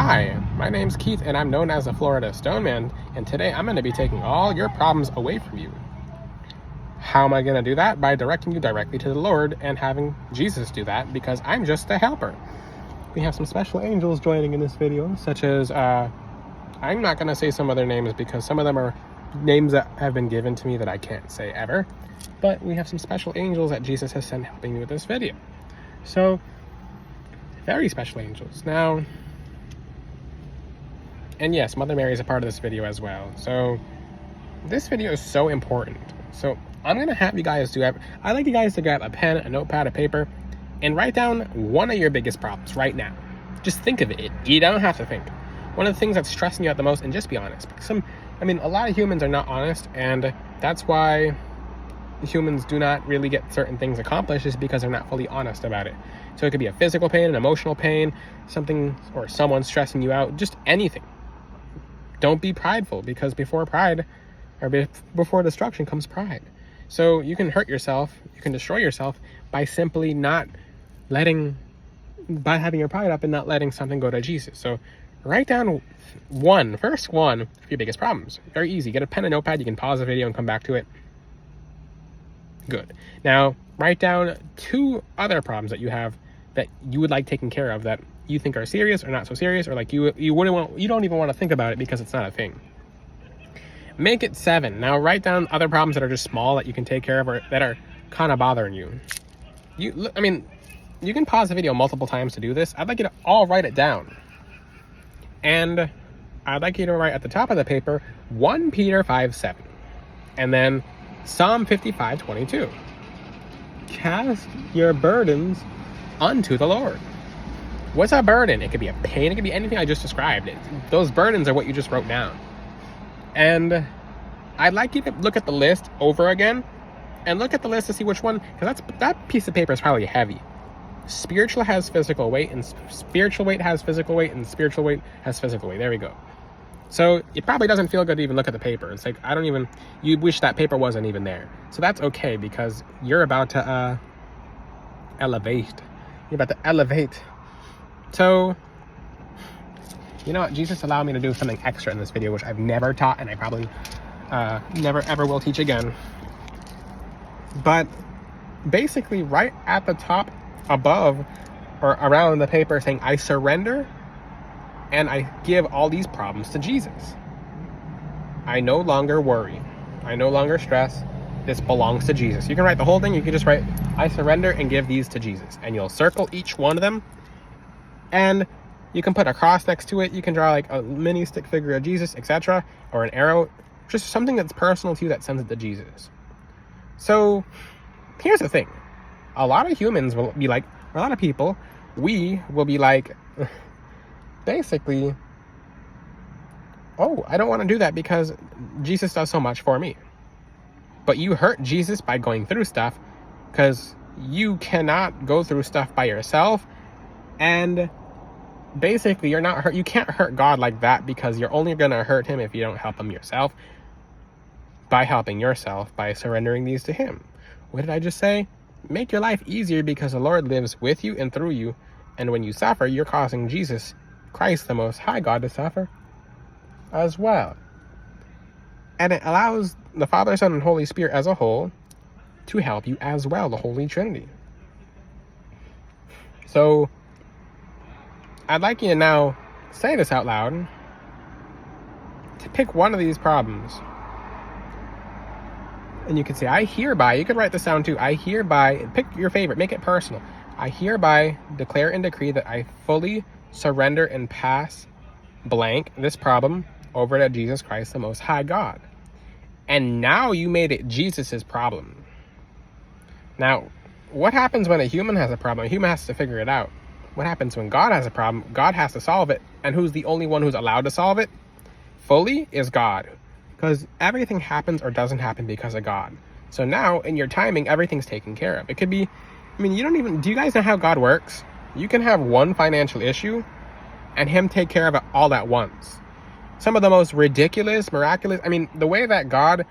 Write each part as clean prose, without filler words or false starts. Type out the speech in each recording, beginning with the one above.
Hi, my name's Keith and I'm known as the Florida Stoneman, and today I'm going to be taking all your problems away from you. How am I going to do that? By directing you directly to the Lord and having Jesus do that, because I'm just a helper. We have some special angels joining in this video, such as, I'm not going to say some other names because some of them are names that have been given to me that I can't say ever, but we have some special angels that Jesus has sent helping me with this video. So, very special angels. Now, and yes, Mother Mary is a part of this video as well. So this video is so important. So I'm going to have you guys I'd like you guys to grab a pen, a notepad, a paper, and write down one of your biggest problems right now. Just think of it. You don't have to think. One of the things that's stressing you out the most, and just be honest. A lot of humans are not honest, and that's why humans do not really get certain things accomplished, is because they're not fully honest about it. So it could be a physical pain, an emotional pain, something, or someone stressing you out, just anything. Don't be prideful, because before before destruction comes pride. So you can hurt yourself, you can destroy yourself by simply by having your pride up and not letting something go to Jesus. So write down first one of your biggest problems. Very easy. Get a pen and notepad. You can pause the video and come back to it. Good. Now write down two other problems that you have that you would like taken care of, that you think are serious or not so serious, or like you don't even want to think about it because it's not a thing. Make it 7. Now write down other problems that are just small that you can take care of, or that are kind of bothering you. You can pause the video multiple times to do this. I'd like you to all write it down. And I'd like you to write at the top of the paper 1 Peter 5:7, and then Psalm 55:22. Cast your burdens unto the Lord. What's a burden? It could be a pain. It could be anything I just described. Those burdens are what you just wrote down. And I'd like you to look at the list over again, and look at the list to see which one, because that piece of paper is probably heavy. Spiritual has physical weight, and spiritual weight has physical weight, and spiritual weight has physical weight. There we go. So it probably doesn't feel good to even look at the paper. It's like, you wish that paper wasn't even there. So that's okay, because you're about to elevate. You're about to elevate. So, you know what? Jesus allowed me to do something extra in this video, which I've never taught, and I probably never ever will teach again. But basically, right at the top above or around the paper, saying, I surrender and I give all these problems to Jesus. I no longer worry. I no longer stress. This belongs to Jesus. You can write the whole thing. You can just write, I surrender and give these to Jesus. And you'll circle each one of them. And you can put a cross next to it. You can draw like a mini stick figure of Jesus, etc. Or an arrow. Just something that's personal to you that sends it to Jesus. So here's the thing. A lot of humans will be like, or a lot of people, we will be like, basically, oh, I don't want to do that because Jesus does so much for me. But you hurt Jesus by going through stuff, because you cannot go through stuff by yourself. And basically, you can't hurt God like that, because you're only going to hurt him if you don't help him yourself, by helping yourself, by surrendering these to him. What did I just say? Make your life easier, because the Lord lives with you and through you. And when you suffer, you're causing Jesus Christ, the Most High God, to suffer as well. And it allows the Father, Son, and Holy Spirit as a whole to help you as well, the Holy Trinity. So I'd like you to now say this out loud, to pick one of these problems. And you can say, I hereby, you could write this down too, I hereby, pick your favorite, make it personal. I hereby declare and decree that I fully surrender and pass blank this problem over to Jesus Christ, the Most High God. And now you made it Jesus's problem. Now, what happens when a human has a problem? A human has to figure it out. What happens when God has a problem? God has to solve it. And who's the only one who's allowed to solve it fully is God. Because everything happens or doesn't happen because of God. So now, in your timing, everything's taken care of. It could be, do you guys know how God works? You can have one financial issue and him take care of it all at once. Some of the most ridiculous, miraculous, the way that God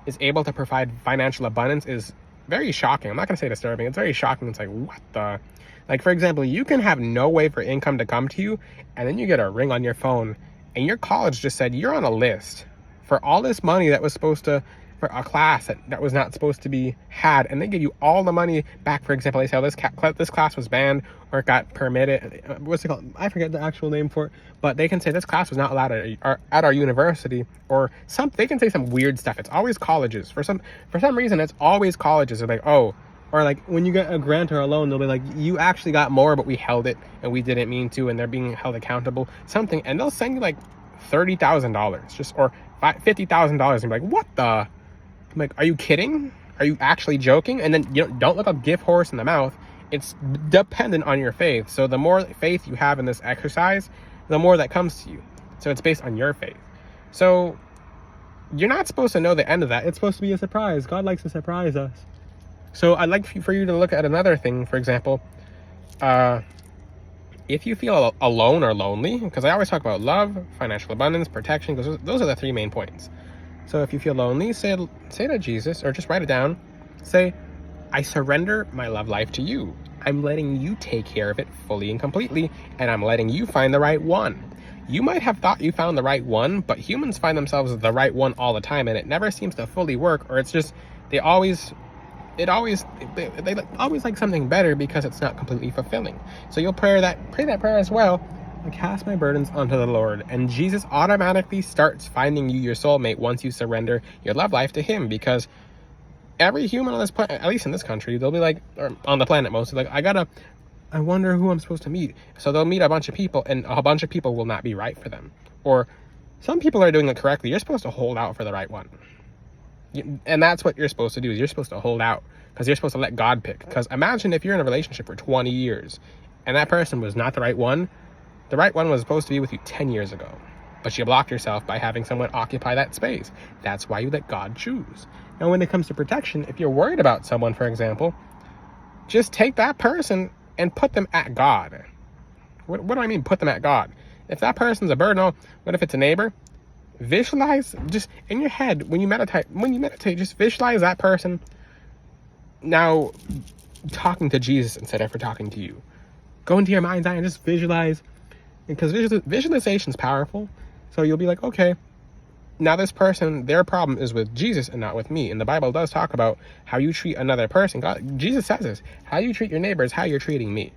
is able to provide financial abundance is very shocking. I'm not going to say disturbing. It's very shocking. It's like, what the? Like, for example, you can have no way for income to come to you, and then you get a ring on your phone, and your college just said you're on a list for all this money that was supposed to, for a class that was not supposed to be had, and they give you all the money back. For example, they say, oh, this class was banned or it got permitted. What's it called? I forget the actual name for it, but they can say this class was not allowed at our university, or they can say some weird stuff. It's always colleges. For some reason, it's always colleges. They're like, oh, or like when you get a grant or a loan, they'll be like, you actually got more, but we held it and we didn't mean to, and they're being held accountable, something, and they'll send you like $30,000 just, or $50,000, and be like, what the? I'm like, are you kidding? Are you actually joking? And then, don't look up gift horse in the mouth. It's dependent on your faith. So the more faith you have in this exercise, the more that comes to you. So it's based on your faith. So you're not supposed to know the end of that. It's supposed to be a surprise. God likes to surprise us. So I'd like for you to look at another thing. For example, if you feel alone or lonely, because I always talk about love, financial abundance, protection, because those are the 3 main points. So if you feel lonely, say to Jesus, or just write it down. Say, I surrender my love life to you. I'm letting you take care of it fully and completely, and I'm letting you find the right one. You might have thought you found the right one, but humans find themselves the right one all the time, and it never seems to fully work, or it's just, they always like something better because it's not completely fulfilling. So you'll pray that prayer as well. I cast my burdens onto the Lord, and Jesus automatically starts finding you your soulmate once you surrender your love life to him, because every human on this planet, at least in this country, they'll be like, or on the planet mostly, like, I wonder who I'm supposed to meet. So they'll meet a bunch of people, and a bunch of people will not be right for them. Or some people are doing it correctly. You're supposed to hold out for the right one. And that's what you're supposed to do, is you're supposed to hold out, because you're supposed to let God pick. Because imagine if you're in a relationship for 20 years, and that person was not the right one. The right one was supposed to be with you 10 years ago, but you blocked yourself by having someone occupy that space. That's why you let God choose. Now, when it comes to protection, if you're worried about someone, for example, just take that person and put them at God. What do I mean, put them at God? If that person's a burden, what if it's a neighbor? Visualize, just in your head, when you meditate, just visualize that person now talking to Jesus instead of talking to you. Go into your mind's eye and just visualize. Because visualization is powerful. So you'll be like, okay, now this person, their problem is with Jesus and not with me. And the Bible does talk about how you treat another person. Jesus says this, how you treat your neighbor is how you're treating me.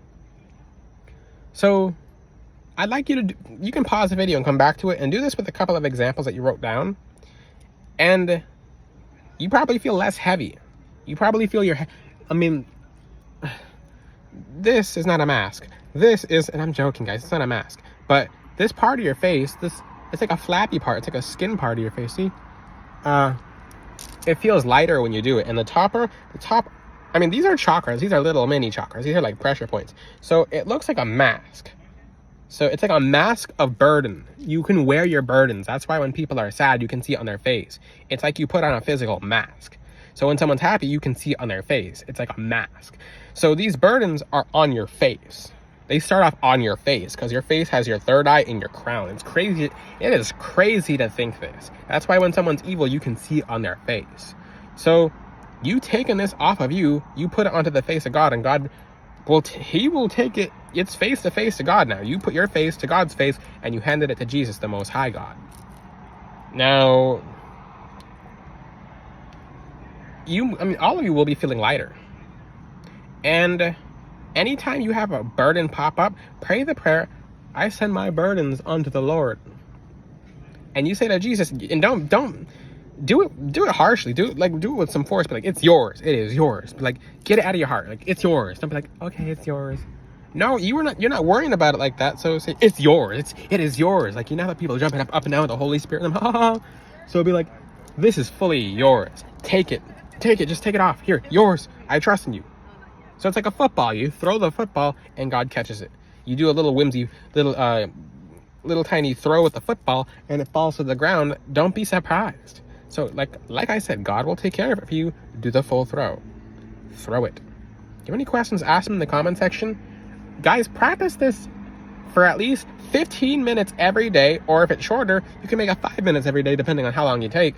So I'd like you you can pause the video and come back to it and do this with a couple of examples that you wrote down. And you probably feel less heavy. You probably feel this is not a mask. This is, and I'm joking, guys, it's not a mask. But this part of your face, it's like a flappy part. It's like a skin part of your face, see? It feels lighter when you do it. And the top, these are chakras. These are little mini chakras. These are like pressure points. So it looks like a mask. So it's like a mask of burden. You can wear your burdens. That's why when people are sad, you can see it on their face. It's like you put on a physical mask. So when someone's happy, you can see it on their face. It's like a mask. So these burdens are on your face. They start off on your face because your face has your third eye in your crown. It's crazy. It is crazy to think this. That's why when someone's evil, you can see it on their face. So you taking this off of you, you put it onto the face of God, and God he will take it. It's face to face to God now. You put your face to God's face, and you handed it to Jesus, the Most High God. Now, all of you will be feeling lighter. And anytime you have a burden pop up, pray the prayer, I send my burdens unto the Lord. And you say to Jesus, and don't do it harshly. Do it with some force. But like, it's yours. It is yours. But like, get it out of your heart. Like, it's yours. Don't be like, okay, it's yours. No, you're not worrying about it like that. So say, it's yours. It is yours. Like, you know how people jumping up and down with the Holy Spirit. So it'll be like, this is fully yours. Take it. Just take it off. Here, yours. I trust in you. So it's like a football. You throw the football and God catches it. You do a little whimsy, little tiny throw with the football and it falls to the ground. Don't be surprised. So like I said, God will take care of it for you. Do the full throw. Throw it. Do you have any questions? Ask them in the comment section. Guys, practice this for at least 15 minutes every day, or if it's shorter, you can make it 5 minutes every day depending on how long you take.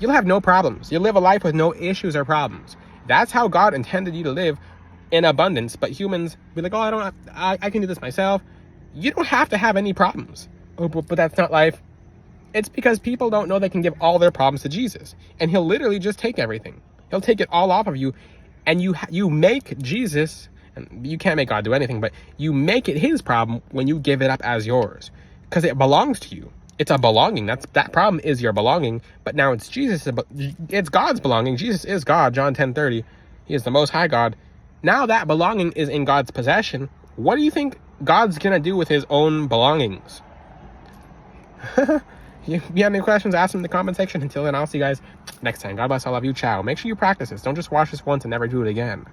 You'll have no problems. You'll live a life with no issues or problems. That's how God intended you to live in abundance, but humans be like, oh, I can do this myself. You don't have to have any problems. Oh, but that's not life. It's because people don't know they can give all their problems to Jesus, and he'll literally just take everything. He'll take it all off of you, and you make Jesus, and you can't make God do anything, but you make it his problem when you give it up as yours, because it belongs to you. It's a belonging. That problem is your belonging, but now it's Jesus. It's God's belonging. Jesus is God. John 10:30. He is the Most High God. Now that belonging is in God's possession. What do you think God's gonna do with his own belongings? If you have any questions, ask them in the comment section. Until then, I'll see you guys next time. God bless all of you. Ciao. Make sure you practice this. Don't just watch this once and never do it again.